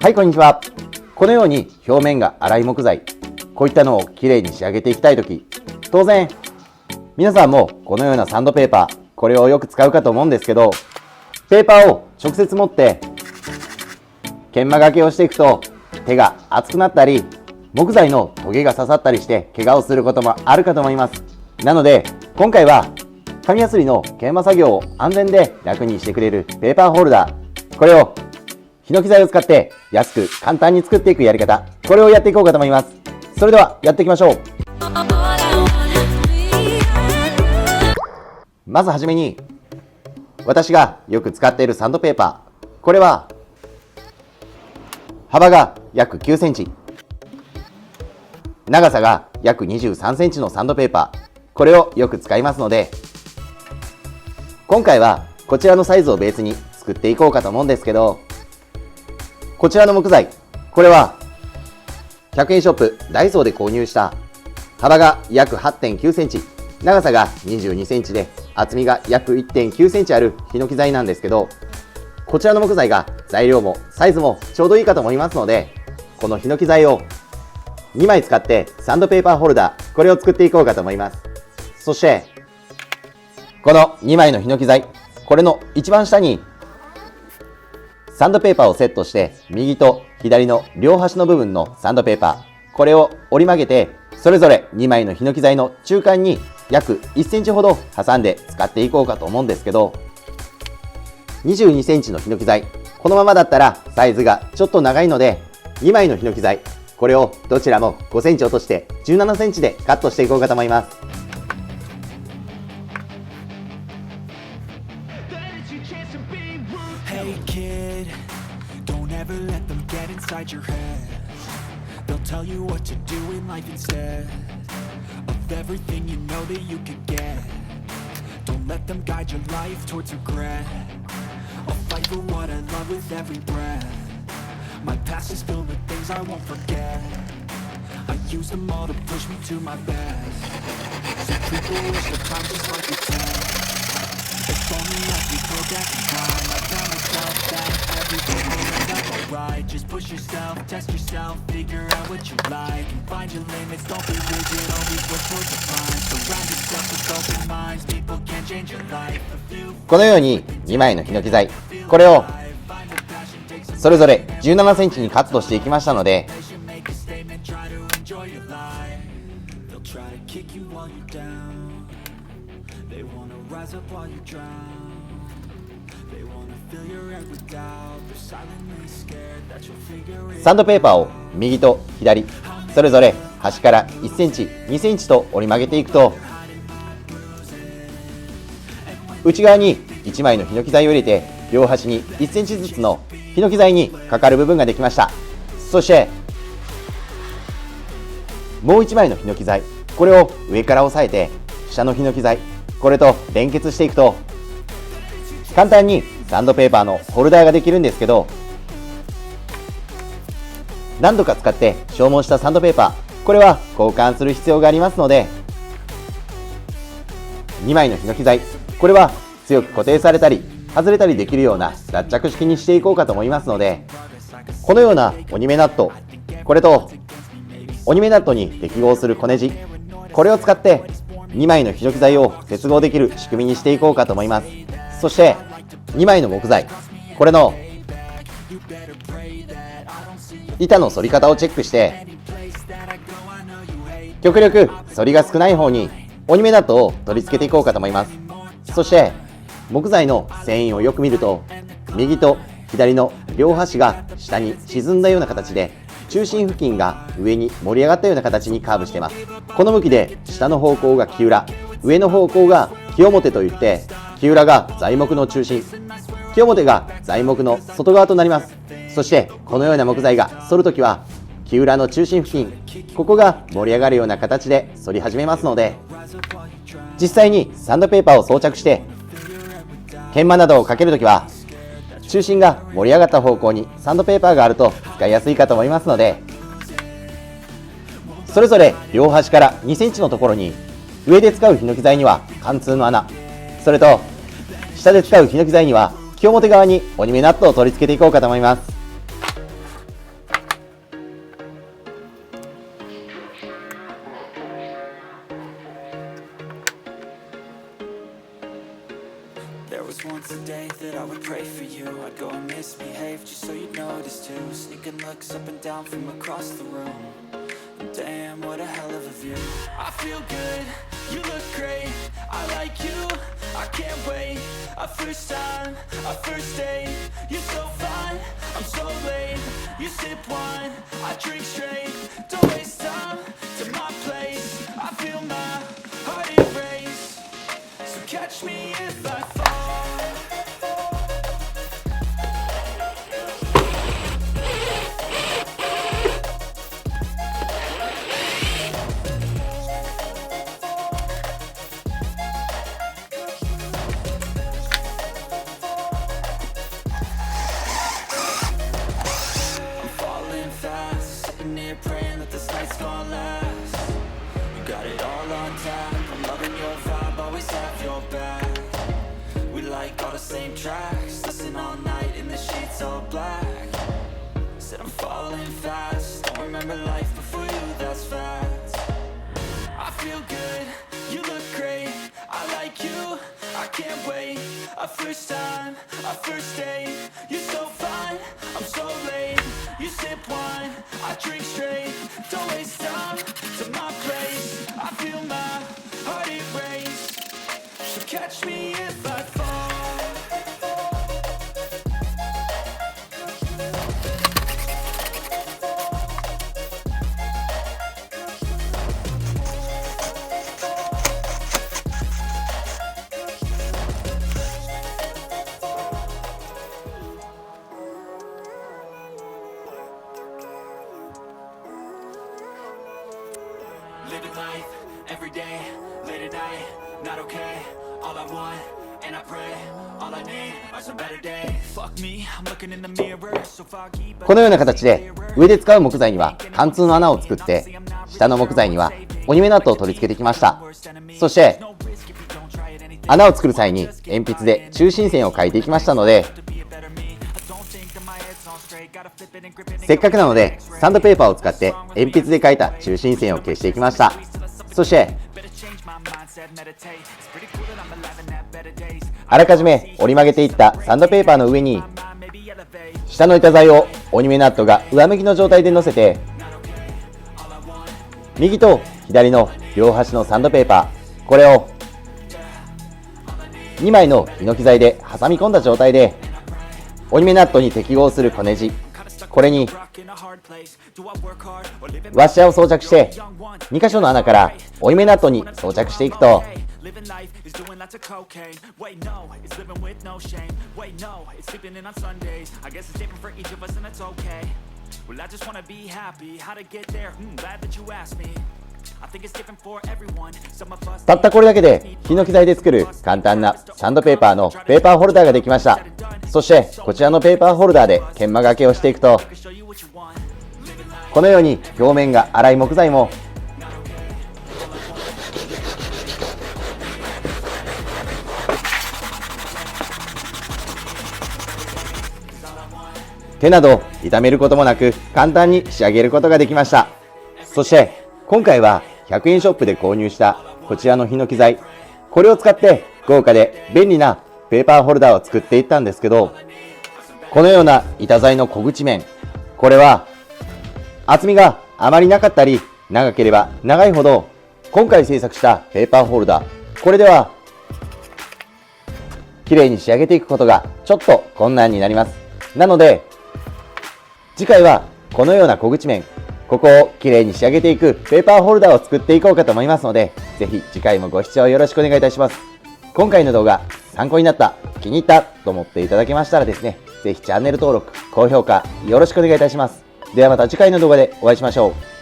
はい、こんにちは。このように表面が粗い木材、こういったのをきれいに仕上げていきたいとき、当然皆さんもこのようなサンドペーパー、これをよく使うかと思うんですけど、ペーパーを直接持って研磨がけをしていくと手が熱くなったり、木材のトゲが刺さったりして怪我をすることもあるかと思います。なので今回は紙やすりの研磨作業を安全で楽にしてくれるペーパーホルダー、これをヒノキ材を使って安く簡単に作っていくやり方、これをやっていこうかと思います。それではやっていきましょう。まずはじめに私がよく使っているサンドペーパー、これは幅が約9センチ、長さが約23センチのサンドペーパー、これをよく使いますので、今回はこちらのサイズをベースに作っていこうかと思うんですけど、こちらの木材、これは100円ショップダイソーで購入した幅が約 8.9 センチ、長さが22センチで厚みが約 1.9 センチあるヒノキ材なんですけど、こちらの木材が材料もサイズもちょうどいいかと思いますので、このヒノキ材を2枚使ってサンドペーパーホルダー、これを作っていこうかと思います。そしてこの2枚のヒノキ材、これの一番下にサンドペーパーをセットして、右と左の両端の部分のサンドペーパー、これを折り曲げて、それぞれ2枚のヒノキ材の中間に約1センチほど挟んで使っていこうかと思うんですけど、22センチのヒノキ材、このままだったらサイズがちょっと長いので、2枚のヒノキ材、これをどちらも5センチ落として17センチでカットしていこうかと思います。Hey kid, don't ever let them get inside your head. They'll tell you what to do in life instead of everything you know that you could get. Don't let them guide your life towards regret. I'll fight for what I love with every breath. My past is filled with things I won't forget. I use them all to push me to my best. Some people wish the time just like a test.If only I could go back in time, I tell myself that everything will end up alright. Just push yourself, test yourself, figure out what you like, and find your limits, don't be rigid, always work towards a climb. Surround yourself with open minds, people can change your life. このように2枚のヒノキ材、これをそれぞれ17センチにカットしていきましたので、サンドペーパーを右と左それぞれ端から1センチ2センチと折り曲げていくと、内側に1枚のヒノキ材を入れて、両端に1センチずつのヒノキ材にかかる部分ができました。そしてもう1枚のヒノキ材、これを上から押さえて下のヒノキ材、これと連結していくと簡単にサンドペーパーのホルダーができるんですけど、何度か使って消耗したサンドペーパー、これは交換する必要がありますので、2枚のヒノキ材、これは強く固定されたり外れたりできるような脱着式にしていこうかと思いますので、このような折り目ナット、これと折り目ナットに適合する小ネジ、これを使って2枚のヒノキ材を接合できる仕組みにしていこうかと思います。そして2枚の木材、これの板の反り方をチェックして、極力反りが少ない方に折り目ナットを取り付けていこうかと思います。そして木材の繊維をよく見ると、右と左の両端が下に沈んだような形で、中心付近が上に盛り上がったような形にカーブしています。この向きで下の方向が木裏、上の方向が木表といって、木裏が材木の中心、木表が材木の外側となります。そしてこのような木材が反るときは、木裏の中心付近、ここが盛り上がるような形で反り始めますので、実際にサンドペーパーを装着して研磨などをかけるときは、中心が盛り上がった方向にサンドペーパーがあると使いやすいかと思いますので、それぞれ両端から2センチのところに、上で使うヒノキ材には貫通の穴、それと下で使うヒノキ材には木表側に折り目ナットを取り付けていこうかと思います。was once a day that I would pray for you. I'd go and misbehave just so you'd notice too. Sneaking looks up and down from across the room. Damn, what a hell of a view. I feel good, you look great, I like you, I can't wait. A first time, a first date, you're so fine, I'm so late. You sip wine, I drink straight. Don't waste time to my place. I feel my heart erase. So catch me if I fall. Praying that this night's gonna last. You got it all on tap. I'm loving your vibe, always have your back. We like all the same tracks. Listen all night in the sheets all black. Said I'm falling fast. Don't remember life before you, that's facts. I feel good, you look great, I like you, I can't wait. A first time, a first date, you're so fine, I'm so late. You sip wine, I drink straight. Don't waste time to my place. I feel my heart erase. So catch me if I fall. Living life, every day, late at night, not okay. All I want, and I pray, all I need are some better days. Fuck me, I'm looking in the mirror, so foggy. このような形で上で使う木材には貫通の穴を作って、下の木材には折り目ナットを取り付けてきました。そして穴を作る際に鉛筆で中心線を描いていきましたので、せっかくなのでサンドペーパーを使って鉛筆で描いた中心線を消していきました。そしてあらかじめ折り曲げていったサンドペーパーの上に下の板材を折り目ナットが上向きの状態で乗せて、右と左の両端のサンドペーパー、これを2枚のヒノキ材で挟み込んだ状態で折り目ナットに適合する小ネジ、これにワッシャーを装着して2箇所の穴から折り目ナットに装着していくと、たったこれだけでヒノキ材で作る簡単なサンドペーパーのペーパーホルダーができました。そしてこちらのペーパーホルダーで研磨がけをしていくと、このように表面が粗い木材も手など傷めることもなく簡単に仕上げることができました。そして今回は100円ショップで購入したこちらのヒノキ材、これを使って豪華で便利なペーパーホルダーを作っていったんですけど、このような板材の小口面、これは厚みがあまりなかったり長ければ長いほど今回製作したペーパーホルダー、これでは綺麗に仕上げていくことがちょっと困難になります。なので次回はこのような小口面、ここを綺麗に仕上げていくペーパーホルダーを作っていこうかと思いますので、ぜひ次回もご視聴よろしくお願いいたします。今回の動画参考になった、気に入ったと思っていただけましたらですね、ぜひチャンネル登録、高評価よろしくお願いいたします。ではまた次回の動画でお会いしましょう。